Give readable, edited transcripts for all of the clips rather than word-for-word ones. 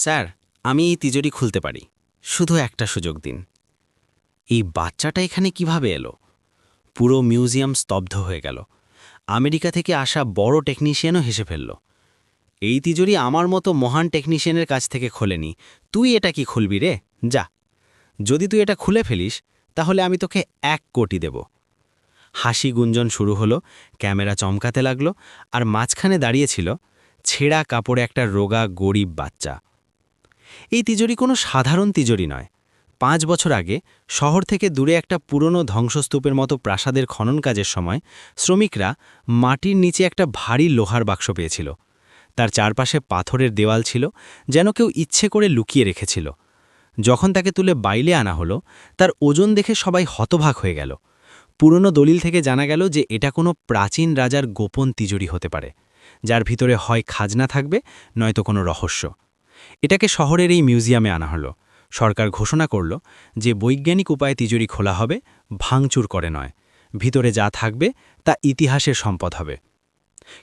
Sir, আমি এই তিজোরি খুলতে পারি, শুধু একটা সুযোগ দিন। এই বাচ্চাটা এখানে কিভাবে এলো? পুরো মিউজিয়াম স্তব্ধ হয়ে গেল। আমেরিকা থেকে আসা বড় টেকনিশিয়ানও হেসে ফেলল। এই তিজোরি আমার মতো মহান টেকনিশিয়ানের কাছ থেকে খোলেনি, তুই এটা কি খুলবি রে? যা, যদি তুই এটা খুলে ফেলিস তাহলে আমি তোকে 1 কোটি দেব। হাসি গুঞ্জন শুরু হলো, ক্যামেরা চমকাতে লাগলো, আর মাঝখানে দাঁড়িয়েছিল ছেঁড়া কাপড়ে একটা রোগা গরিব বাচ্চা। এই তিজোরি কোনো সাধারণ তিজোরি নয়। 5 বছর আগে শহর থেকে দূরে একটা পুরনো ধ্বংসস্তূপের মতো প্রাসাদের খনন কাজের সময় শ্রমিকরা মাটির নিচে একটা ভারী লোহার বাক্স পেয়েছিল। তার চারপাশে পাথরের দেওয়াল ছিল, যেন কেউ ইচ্ছে করে লুকিয়ে রেখেছিল। যখন তাকে তুলে বাইরে আনা হলো, তার ওজন দেখে সবাই হতবাক হয়ে গেল। পুরনো দলিল থেকে জানা গেল যে এটা কোনো প্রাচীন রাজার গোপন তিজোরি হতে পারে, যার ভিতরে হয় খাজনা থাকবে, নয়তো কোনো রহস্য। এটাকে শহরের এই মিউজিয়ামে আনা হলো। সরকার ঘোষণা করল যে বৈজ্ঞানিক উপায়ে তিজোরি খোলা হবে, ভাঙচুর করে নয়। ভিতরে যা থাকবে তা ইতিহাসের সম্পদ হবে।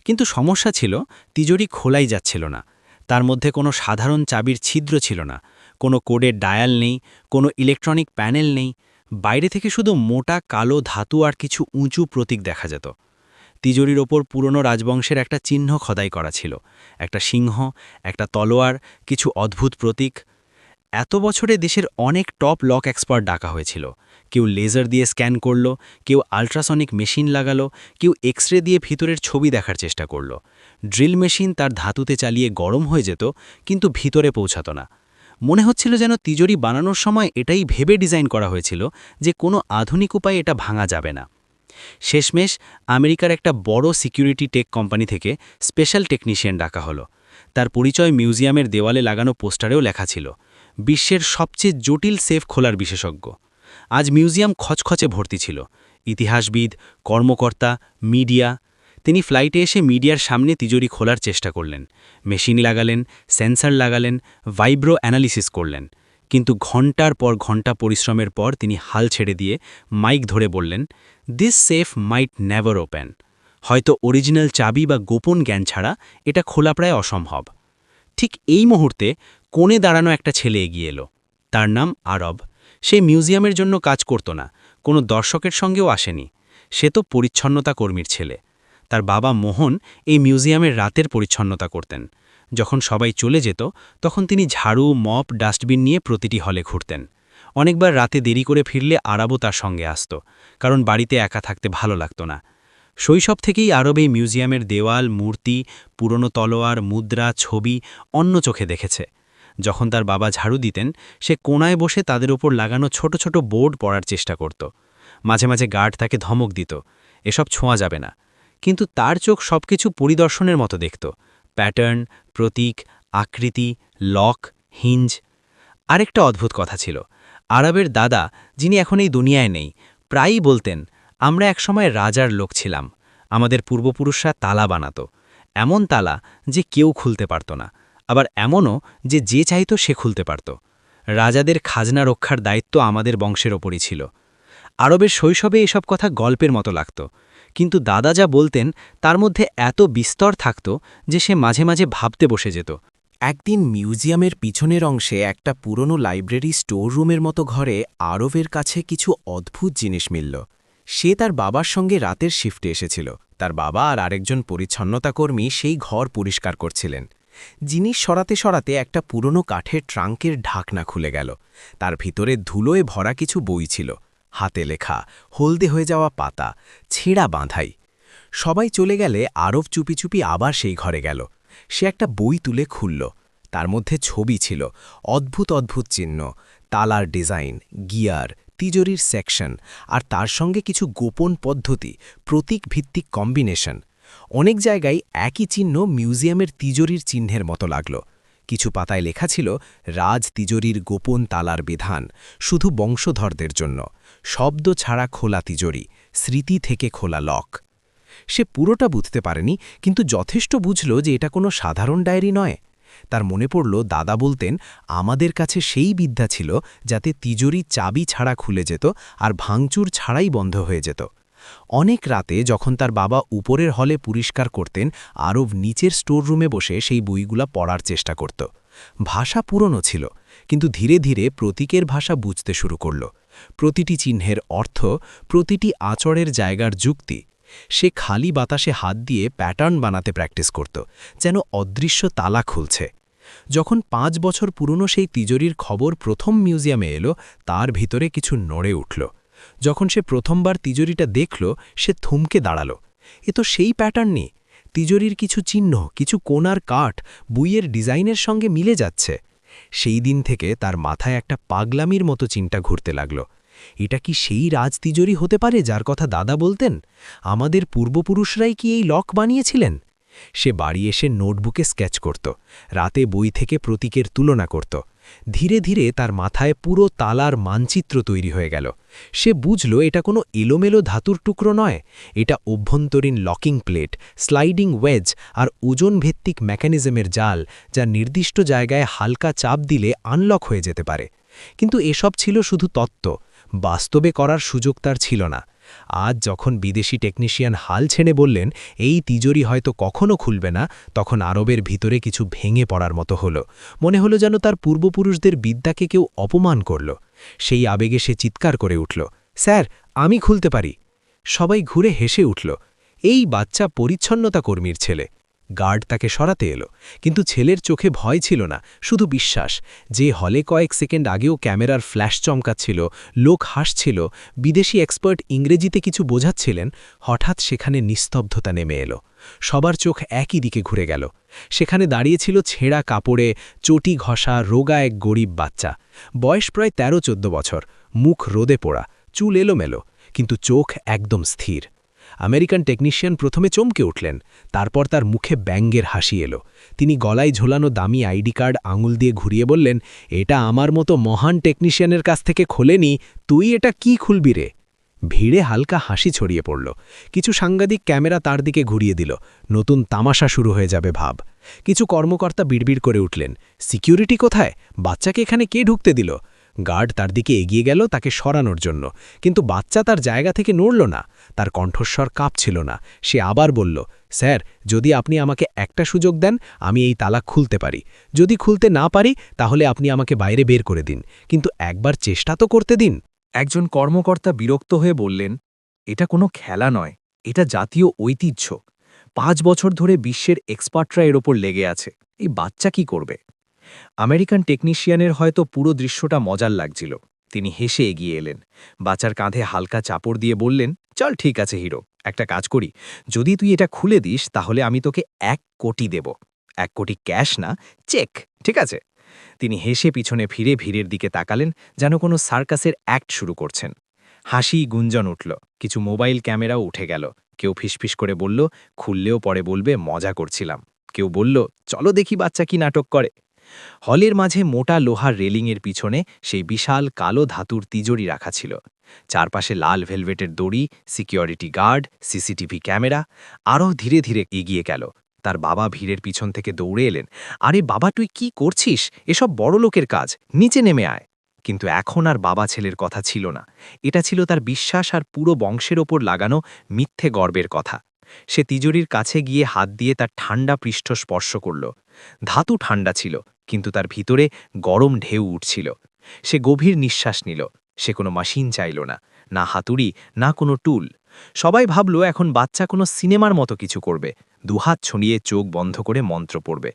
কিন্তু সমস্যা ছিল, তিজোরি খোলাই যাচ্ছিল না। তার মধ্যে কোনো সাধারণ চাবির ছিদ্র ছিল না, কোনো কোডের ডায়াল নেই, কোনো ইলেকট্রনিক প্যানেল নেই। বাইরে থেকে শুধু মোটা কালো ধাতু আর কিছু উঁচু প্রতীক দেখা যেত। তিজোরির ওপর পুরনো রাজবংশের একটা চিহ্ন খোদাই করা ছিল, একটা সিংহ, একটা তলোয়ার, কিছু অদ্ভুত প্রতীক। এত বছরে দেশের অনেক টপ লক এক্সপার্ট ডাকা হয়েছিল। কেউ লেজার দিয়ে স্ক্যান করল, কেউ আল্ট্রাসনিক মেশিন লাগালো, কেউ এক্স-রে দিয়ে ভিতরের ছবি দেখার চেষ্টা করল। ড্রিল মেশিন তার ধাতুতে চালিয়ে গরম হয়ে যেত, কিন্তু ভিতরে পৌঁছাত না। মনে হচ্ছিল যেন তিজোরি বানানোর সময় এটাই ভেবে ডিজাইন করা হয়েছিল যে কোনো আধুনিক উপায়ে এটা ভাঙা যাবে না। শেষমেশ আমেরিকার একটা বড় সিকিউরিটি টেক কোম্পানি থেকে স্পেশাল টেকনিশিয়ান ডাকা হলো। তার পরিচয় মিউজিয়ামের দেওয়ালে লাগানো পোস্টারেও লেখা ছিল, বিশ্বের সবচেয়ে জটিল সেফ খোলার বিশেষজ্ঞ। আজ মিউজিয়াম খচখচে ভর্তি ছিল, ইতিহাসবিদ, কর্মকর্তা, মিডিয়া। তিনি ফ্লাইটে এসে মিডিয়ার সামনে তিজোরি খোলার চেষ্টা করলেন, মেশিন লাগালেন, সেন্সর লাগালেন, ভাইব্রো অ্যানালিসিস করলেন। কিন্তু ঘণ্টার পর ঘণ্টা পরিশ্রমের পর তিনি হাল ছেড়ে দিয়ে মাইক ধরে বললেন, this safe might never open. হয়তো অরিজিনাল চাবি বা গোপন জ্ঞান ছাড়া এটা খোলা প্রায় অসম্ভব। ঠিক এই মুহূর্তে কোণে দাঁড়ানো একটা ছেলে এগিয়ে এলো। তার নাম আরব। সে মিউজিয়ামের জন্য কাজ করত না, কোনো দর্শকের সঙ্গেও আসেনি। সে তো পরিচ্ছন্নতা কর্মীর ছেলে। তার বাবা মোহন এই মিউজিয়ামের রাতের পরিচ্ছন্নতা করতেন। যখন সবাই চলে যেত, তখন তিনি ঝাড়ু, মপ, ডাস্টবিন নিয়ে প্রতিটি হলে ঘুরতেন। অনেকবার রাতে দেরি করে ফিরলে আরবও তার সঙ্গে আসত, কারণ বাড়িতে একা থাকতে ভালো লাগত না। শৈশব থেকেই আরব এই মিউজিয়ামের দেওয়াল, মূর্তি, পুরনো তলোয়ার, মুদ্রা, ছবি অন্য চোখে দেখেছে। যখন তার বাবা ঝাড়ু দিতেন, সে কোণায় বসে তাদের ওপর লাগানো ছোট ছোট বোর্ড পড়ার চেষ্টা করত। মাঝে মাঝে গার্ড তাকে ধমক দিত, এসব ছোঁয়া যাবে না। কিন্তু তার চোখ সবকিছু পরিদর্শনের মতো দেখত, প্যাটার্ন, প্রতীক, আকৃতি, লক, হিঞ্জ। আরেকটা অদ্ভুত কথা ছিল, আরবের দাদা, যিনি এখন এই দুনিয়ায় নেই, প্রায়ই বলতেন, আমরা একসময় রাজার লোক ছিলাম। আমাদের পূর্বপুরুষরা তালা বানাতো, এমন তালা যে কেউ খুলতে পারত না, আবার এমনও যে যে চাইতো সে খুলতে পারত। রাজাদের খাজনা রক্ষার দায়িত্ব আমাদের বংশের ওপরই ছিল। আরবের শৈশবে এসব কথা গল্পের মতো লাগত, কিন্তু দাদা যা বলতেন তার মধ্যে এত বিস্তর থাকত যে সে মাঝে মাঝে ভাবতে বসে যেত। একদিন মিউজিয়ামের পিছনের অংশে একটা পুরনো লাইব্রেরি স্টোর রুমের মতো ঘরে আরবের কাছে কিছু অদ্ভুত জিনিস মিলল। সে তার বাবার সঙ্গে রাতের শিফটে এসেছিল। তার বাবা আর আরেকজন পরিচ্ছন্নতা কর্মী সেই ঘর পরিষ্কার করছিলেন। জিনিস সরাতে সরাতে একটা পুরনো কাঠের ট্রাঙ্কের ঢাকনা খুলে গেল। তার ভিতরে ধুলোয় ভরা কিছু বই ছিল, হাতে লেখা, হলদে হয়ে যাওয়া পাতা, ছেঁড়া বাঁধাই। সবাই চলে গেলে আরব চুপি চুপি আবার সেই ঘরে গেল। সে একটা বই তুলে খুলল। তার মধ্যে ছবি ছিল, অদ্ভুত অদ্ভুত চিহ্ন, তালার ডিজাইন, গিয়ার, তিজোরির সেকশন, আর তার সঙ্গে কিছু গোপন পদ্ধতি, প্রতীক ভিত্তিক কম্বিনেশন। অনেক জায়গায় একই চিহ্ন মিউজিয়ামের তিজোরির চিহ্নের মতো লাগল। কিছু পাতায় লেখা ছিল, রাজ তিজোরির গোপন তালার বিধান, শুধু বংশধরদের জন্য, শব্দ ছাড়া খোলা তিজোরি, স্মৃতি থেকে খোলা লক। সে পুরোটা বুঝতে পারেনি, কিন্তু যথেষ্ট বুঝল যে এটা কোনো সাধারণ ডায়েরি নয়। তার মনে পড়ল, দাদা বলতেন, আমাদের কাছে সেই বিদ্যা ছিল যাতে তিজোরি চাবি ছাড়া খুলে যেত আর ভাঙচুর ছাড়াই বন্ধ হয়ে যেত। অনেক রাতে যখন তার বাবা উপরের হলে পরিষ্কার করতেন, আরব নিচের স্টোর রুমে বসে সেই বইগুলা পড়ার চেষ্টা করত। ভাষা পুরনো ছিল, কিন্তু ধীরে ধীরে প্রতীকের ভাষা বুঝতে শুরু করল। প্রতিটি চিহ্নের অর্থ, প্রতিটি আচরের জায়গার যুক্তি। সে খালি বাতাসে হাত দিয়ে প্যাটার্ন বানাতে প্র্যাকটিস করত, যেন অদৃশ্য তালা খুলছে। যখন 5 বছর পুরনো সেই তিজোরির খবর প্রথম মিউজিয়ামে এলো, তার ভিতরে কিছু নড়ে উঠল। যখন সে প্রথমবার তিজোরিটা দেখল, সে থমকে দাঁড়াল। এ তো সেই প্যাটার্নই। তিজোরির কিছু চিহ্ন, কিছু কোণার কাঠ বইয়ের ডিজাইনের সঙ্গে মিলে যাচ্ছে। সেই দিন থেকে তার মাথায় একটা পাগলামির মতো চিন্তা ঘুরতে লাগল। এটা কি সেই রাজ তিজোরি হতে পারে যার কথা দাদা বলতেন? আমাদের পূর্বপুরুষরাই কি এই লক বানিয়েছিলেন? সে বাড়ি এসে নোটবুকে স্কেচ করত, রাতে বই থেকে প্রতীকের তুলনা করত। ধীরে ধীরে তার মাথায় পুরো তালার মানচিত্র তৈরি হয়ে গেল। সে বুঝল এটা কোনো এলোমেলো ধাতুর টুকরো নয়, এটা অভ্যন্তরীণ লকিং প্লেট, স্লাইডিং ওয়েজ আর ওজনভিত্তিক মেকানিজমের জাল, যা নির্দিষ্ট জায়গায় হালকা চাপ দিলে আনলক হয়ে যেতে পারে। কিন্তু এসব ছিল শুধু তত্ত্ব, বাস্তবে করার সুযোগ তার ছিল না। আজ যখন বিদেশি টেকনিশিয়ান হাল ছেড়ে বললেন এই তিজোরি হয়তো কখনো খুলবে না, তখন আরবের ভিতরে কিছু ভেঙে পড়ার মতো হলো। মনে হলো যেন তার পূর্বপুরুষদের বিদ্যাকে কেউ অপমান করল। সেই আবেগে সে চিৎকার করে উঠল, স্যার, আমি খুলতে পারি। সবাই ঘুরে হেসে উঠল। এই বাচ্চা পরিচ্ছন্নতা কর্মীর ছেলে। গার্ড তাকে সরাতে এলো, কিন্তু ছেলের চোখে ভয় ছিল না, শুধু বিশ্বাস। যে হলে কয়েক সেকেন্ড আগেও ক্যামেরার ফ্ল্যাশ চমকাচ্ছিল, লোক হাসছিল, বিদেশি এক্সপার্ট ইংরেজিতে কিছু বোঝাচ্ছিলেন, হঠাৎ সেখানে নিস্তব্ধতা নেমে এলো। সবার চোখ একই দিকে ঘুরে গেল। সেখানে দাঁড়িয়েছিল ছেঁড়া কাপড়ে, চটি ঘষা, রোগা এক গরিব বাচ্চা। বয়স প্রায় 13-14 বছর, মুখ রোদে পোড়া, চুল এলোমেলো, কিন্তু চোখ একদম স্থির। আমেরিকান টেকনিশিয়ান প্রথমে চমকে উঠলেন, তারপর তার মুখে ব্যঙ্গের হাসি এলো। তিনি গলায় ঝোলানো দামি আইডি কার্ড আঙুল দিয়ে ঘুরিয়ে বললেন, এটা আমার মতো মহান টেকনিশিয়ানের কাছ থেকে খোলেনি, তুই এটা কি খুলবি রে? ভিড়ে হালকা হাসি ছড়িয়ে পড়ল। কিছু সাংবাদিক ক্যামেরা তার দিকে ঘুরিয়ে দিল। নতুন তামাশা শুরু হয়ে যাবে ভাব। কিছু কর্মকর্তা বিড়বিড় করে উঠলেন, সিকিউরিটি কোথায়? বাচ্চাকে এখানে কে ঢুকতে দিল? গার্ড তার দিকে এগিয়ে গেল তাকে সরানোর জন্য, কিন্তু বাচ্চা তার জায়গা থেকে নড়ল না। তার কণ্ঠস্বর কাঁপছিল না। সে আবার বলল, স্যার, যদি আপনি আমাকে একটা সুযোগ দেন, আমি এই তালা খুলতে পারি। যদি খুলতে না পারি, তাহলে আপনি আমাকে বাইরে বের করে দিন, কিন্তু একবার চেষ্টা তো করতে দিন। একজন কর্মকর্তা বিরক্ত হয়ে বললেন, এটা কোনো খেলা নয়, এটা জাতীয় ঐতিহ্য। 5 বছর ধরে বিশ্বের এক্সপার্টরা এর ওপর লেগে আছে, এই বাচ্চা কি করবে? আমেরিকান টেকনিশিয়ানের হয়তো পুরো দৃশ্যটা মজার লাগছিল। তিনি হেসে এগিয়ে এলেন, বাচ্চার কাঁধে হালকা চাপড় দিয়ে বললেন, চল ঠিক আছে হিরো, একটা কাজ করি, যদি তুই এটা খুলে দিস তাহলে আমি তোকে 1 কোটি দেব। 1 কোটি ক্যাশ না, চেক, ঠিক আছে? তিনি হেসে পিছনে ফিরে ভিড়ের দিকে তাকালেন, যেন কোনো সার্কাসের অ্যাক্ট শুরু করছেন। হাসি গুঞ্জন উঠল, কিছু মোবাইল ক্যামেরাও উঠে গেল। কেউ ফিসফিস করে বলল, খুললেও পরে বলবে মজা করছিলাম। কেউ বলল, চলো দেখি বাচ্চা কি নাটক করে। হলের মাঝে মোটা লোহার রেলিংয়ের পিছনে সেই বিশাল কালো ধাতুর তিজোরি রাখা ছিল। চারপাশে লাল ভেলভেটের দড়ি, সিকিউরিটি গার্ড, সিসিটিভি ক্যামেরা। আরও ধীরে ধীরে এগিয়ে গেল। তার বাবা ভিড়ের পিছন থেকে দৌড়ে এলেন, আরে বাবা, তুই কি করছিস? এসব বড় লোকের কাজ, নিচে নেমে আয়। কিন্তু এখন আর বাবা ছেলের কথা ছিল না। এটা ছিল তার বিশ্বাস আর পুরো বংশের ওপর লাগানো মিথ্যে গর্বের কথা। সে তিজোরির কাছে গিয়ে হাত দিয়ে তার ঠান্ডা পৃষ্ঠ স্পর্শ করল। ধাতু ঠান্ডা ছিল, কিন্তু তার ভিতরে গরম ঢেউ উঠছিল। সে গভীর নিঃশ্বাস নিল। সে কোনো মেশিন চাইল না, না হাতুড়ি, না কোনো টুল। সবাই ভাবল এখন বাচ্চা কোনো সিনেমার মতো কিছু করবে, দুহাত ছড়িয়ে চোখ বন্ধ করে মন্ত্র পড়বে।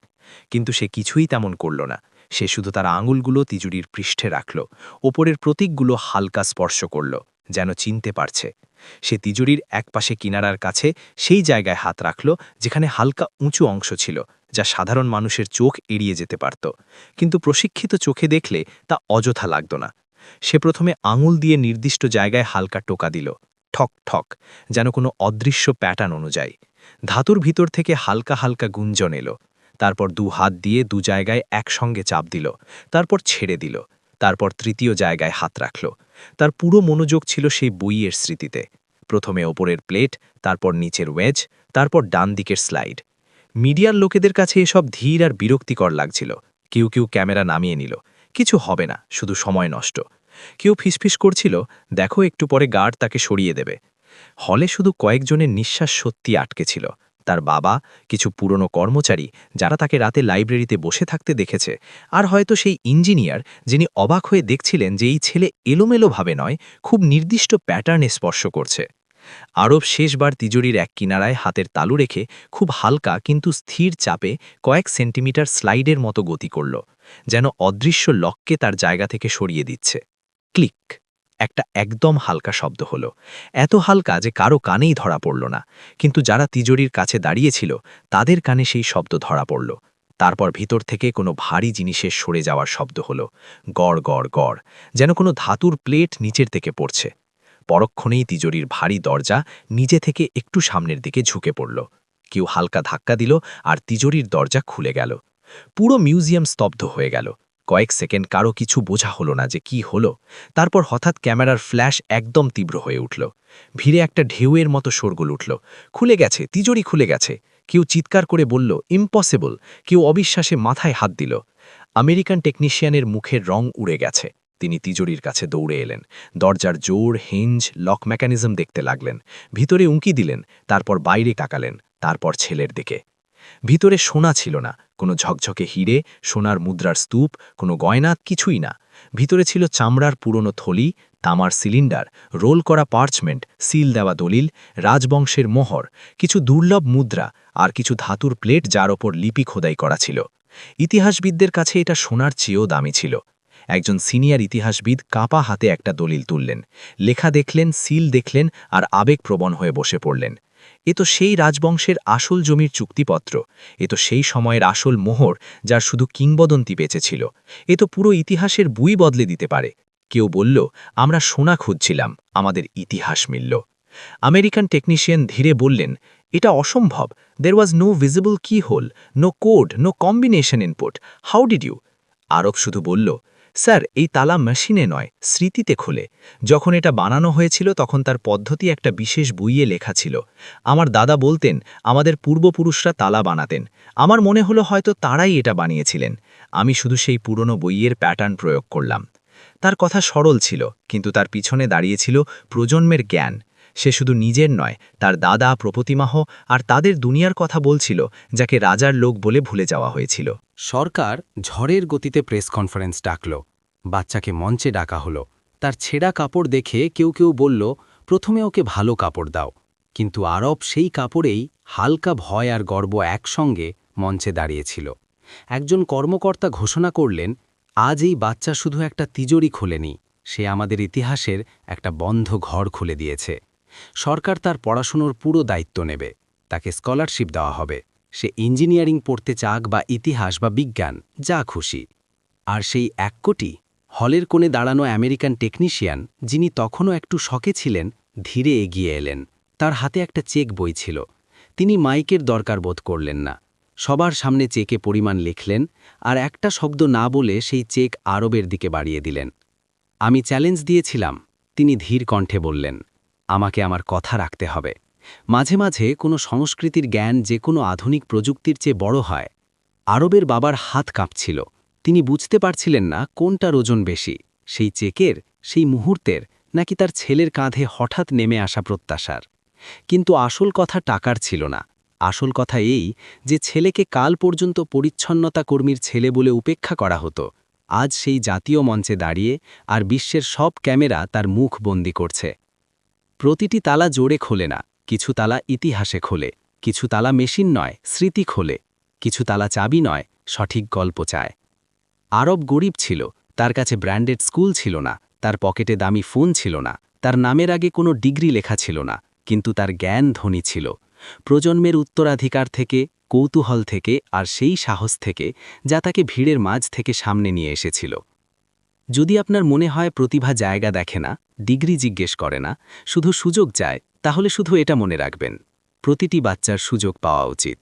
কিন্তু সে কিছুই তেমন করল না। সে শুধু তার আঙুলগুলো তিজুরির পৃষ্ঠে রাখল, ওপরের প্রতীকগুলো হালকা স্পর্শ করল, যেন চিনতে পারছে। সে তিজুরির একপাশে কিনারার কাছে সেই জায়গায় হাত রাখল যেখানে হালকা উঁচু অংশ ছিল, যা সাধারণ মানুষের চোখ এড়িয়ে যেতে পারত। কিন্তু প্রশিক্ষিত চোখে দেখলে তা অযথা লাগত না। সে প্রথমে আঙুল দিয়ে নির্দিষ্ট জায়গায় হালকা টোকা দিল, ঠক ঠক, যেন কোনো অদৃশ্য প্যাটার্ন অনুযায়ী। ধাতুর ভিতর থেকে হালকা হালকা গুঞ্জন এলো। তারপর 2 হাত দিয়ে 2 জায়গায় একসঙ্গে চাপ দিল, তারপর ছেড়ে দিল। তারপর তৃতীয় জায়গায় হাত রাখল। তার পুরো মনোযোগ ছিল সেই বইয়ের স্মৃতিতে। প্রথমে ওপরের প্লেট, তারপর নিচের ওয়েজ, তারপর ডান দিকের স্লাইড। মিডিয়ার লোকেদের কাছে এসব ধীর আর বিরক্তিকর লাগছিল। কেউ কেউ ক্যামেরা নামিয়ে নিল, কিছু হবে না, শুধু সময় নষ্ট। কেউ ফিসফিস করছিল, দেখো একটু পরে গার্ড তাকে সরিয়ে দেবে। হলে শুধু কয়েকজনের নিঃশ্বাস সত্যি আটকে ছিল। তার বাবা, কিছু পুরনো কর্মচারী যারা তাকে রাতে লাইব্রেরিতে বসে থাকতে দেখেছে, আর হয়তো সেই ইঞ্জিনিয়ার যিনি অবাক হয়ে দেখছিলেন যে এই ছেলে এলোমেলোভাবে নয়, খুব নির্দিষ্ট প্যাটার্নে স্পর্শ করছে। আরব শেষবার তিজোরির এক কিনারায় হাতের তালু রেখে খুব হালকা কিন্তু স্থির চাপে কয়েক সেন্টিমিটার স্লাইডের মতো গতি করল, যেন অদৃশ্য লককে তার জায়গা থেকে সরিয়ে দিচ্ছে। ক্লিক! একটা একদম হালকা শব্দ হলো, এত হালকা যে কারো কানেই ধরা পড়ল না, কিন্তু যারা তিজোরির কাছে দাঁড়িয়েছিল তাদের কানে সেই শব্দ ধরা পড়ল। তারপর ভিতর থেকে কোনো ভারী জিনিসের সরে যাওয়ার শব্দ হলো, গড় গড় গড়, যেন কোনো ধাতুর প্লেট নিচের থেকে পড়ছে। পরক্ষণেই তিজোরির ভারী দরজা নিজে থেকে একটু সামনের দিকে ঝুঁকে পড়ল। কেউ হালকা ধাক্কা দিল আর তিজোরির দরজা খুলে গেল। পুরো মিউজিয়াম স্তব্ধ হয়ে গেল। কয়েক সেকেন্ড কারো কিছু বোঝা হলো না যে কি হলো। তারপর হঠাৎ ক্যামেরার ফ্ল্যাশ একদম তীব্র হয়ে উঠল। ভিড়ে একটা ঢেউয়ের মতো শোরগোল উঠল, খুলে গেছে, তিজোরি খুলে গেছে। কেউ চিৎকার করে বলল, ইম্পসিবল। কেউ অবিশ্বাসে মাথায় হাত দিল। আমেরিকান টেকনিশিয়ানের মুখের রং উড়ে গেছে। তিনি তিজোরির কাছে দৌড়ে এলেন, দরজার জোর, হিঞ্জ, লক মেকানিজম দেখতে লাগলেন, ভিতরে উঁকি দিলেন, তারপর বাইরে তাকালেন, তারপর ছেলের দিকে। ভিতরে সোনা ছিল না, কোনো ঝকঝকে হিরে, সোনার মুদ্রার স্তূপ, কোনো গয়না, কিছুই না। ভিতরে ছিল চামড়ার পুরনো থলি, তামার সিলিন্ডার, রোল করা পার্চমেন্ট, সিল দেওয়া দলিল, রাজবংশের মোহর, কিছু দুর্লভ মুদ্রা আর কিছু ধাতুর প্লেট যার ওপর লিপি খোদাই করা ছিল। ইতিহাসবিদদের কাছে এটা সোনার চেয়েও দামি ছিল। একজন সিনিয়র ইতিহাসবিদ কাঁপা হাতে একটা দলিল তুললেন, লেখা দেখলেন, সিল দেখলেন আর আবেগপ্রবণ হয়ে বসে পড়লেন। এ তো সেই রাজবংশের আসল জমির চুক্তিপত্র, এ তো সেই সময়ের আসল মোহর যার শুধু কিংবদন্তি বেঁচে ছিল। এ তো পুরো ইতিহাসের বই বদলে দিতে পারে। কেউ বলল, আমরা সোনা খুঁজছিলাম, আমাদের ইতিহাস মিলল। আমেরিকান টেকনিশিয়ান ধীরে বললেন, এটা অসম্ভব। There was no visible keyhole, no code, no combination input. How did you? Arab শুধু বলল, স্যার, এই তালা মেশিনে নয়, স্মৃতিতে খোলে। যখন এটা বানানো হয়েছিল তখন তার পদ্ধতি একটা বিশেষ বইয়ে লেখা ছিল। আমার দাদা বলতেন, আমাদের পূর্বপুরুষরা তালা বানাতেন। আমার মনে হলো হয়তো তারাই এটা বানিয়েছিলেন। আমি শুধু সেই পুরনো বইয়ের প্যাটার্ন প্রয়োগ করলাম। তার কথা সরল ছিল, কিন্তু তার পিছনে দাঁড়িয়েছিল প্রজন্মের জ্ঞান। সে শুধু নিজের নয়, তার দাদা, প্রপতিমাহ আর তাদের দুনিয়ার কথা বলছিল, যাকে রাজার লোক বলে ভুলে যাওয়া হয়েছিল। সরকার ঝড়ের গতিতে প্রেস কনফারেন্স ডাকল। বাচ্চাকে মঞ্চে ডাকা হলো। তার ছেঁড়া কাপড় দেখে কেউ কেউ বলল, প্রথমে ওকে ভালো কাপড় দাও। কিন্তু আরব সেই কাপড়েই হালকা ভয় আর গর্ব একসঙ্গে মঞ্চে দাঁড়িয়েছিল। একজন কর্মকর্তা ঘোষণা করলেন, আজ এই বাচ্চা শুধু একটা তিজোরি খোলেনি, সে আমাদের ইতিহাসের একটা বন্ধ ঘর খুলে দিয়েছে। সরকার তার পড়াশুনোর পুরো দায়িত্ব নেবে, তাকে স্কলারশিপ দেওয়া হবে। সে ইঞ্জিনিয়ারিং পড়তে চাক বা ইতিহাস বা বিজ্ঞান, যা খুশি। আর সেই 1 কোটি হলের কোণে দাঁড়ানো আমেরিকান টেকনিশিয়ান, যিনি তখনও একটু শকে ছিলেন, ধীরে এগিয়ে এলেন। তার হাতে একটা চেক বই ছিল। তিনি মাইকের দরকার বোধ করলেন না। সবার সামনে চেকে পরিমাণ লিখলেন আর একটা শব্দ না বলে সেই চেক আরবের দিকে বাড়িয়ে দিলেন। আমি চ্যালেঞ্জ দিয়েছিলাম, তিনি ধীর কণ্ঠে বললেন, আমাকে আমার কথা রাখতে হবে। মাঝে মাঝে কোনো সংস্কৃতির জ্ঞান যে কোনো আধুনিক প্রযুক্তির চেয়ে বড় হয়। আরবের বাবার হাত কাঁপছিল। তিনি বুঝতে পারছিলেন না কোনটার ওজন বেশি, সেই চেকের, সেই মুহূর্তের, নাকি তার ছেলের কাঁধে হঠাৎ নেমে আসা প্রত্যাশার। কিন্তু আসল কথা টাকার ছিল না। আসল কথা এই যে ছেলেকে কাল পর্যন্ত পরিচ্ছন্নতা কর্মীর ছেলে বলে উপেক্ষা করা হতো, আজ সেই জাতীয় মঞ্চে দাঁড়িয়ে আর বিশ্বের সব ক্যামেরা তার মুখ বন্দি করছে। প্রতিটি তালা জোরে খোলে না, কিছু তালা ইতিহাসে খোলে, কিছু তালা মেশিন নয়, স্মৃতি খোলে, কিছু তালা চাবি নয়, সঠিক গল্প চায়। আরব গরিব ছিল, তার কাছে ব্র্যান্ডেড স্কুল ছিল না, তার পকেটে দামি ফোন ছিল না, তার নামের আগে কোনো ডিগ্রি লেখা ছিল না, কিন্তু তার জ্ঞান ধনী ছিল। প্রজন্মের উত্তরাধিকার থেকে, কৌতূহল থেকে আর সেই সাহস থেকে যা তাকে ভিড়ের মাঝ থেকে সামনে নিয়ে এসেছিল। যদি আপনার মনে হয় প্রতিভা জায়গা দেখে না, ডিগ্রি জিজ্ঞেস করে না, শুধু সুযোগ চায়, তাহলে শুধু এটা মনে রাখবেন, প্রতিটি বাচ্চার সুযোগ পাওয়া উচিত।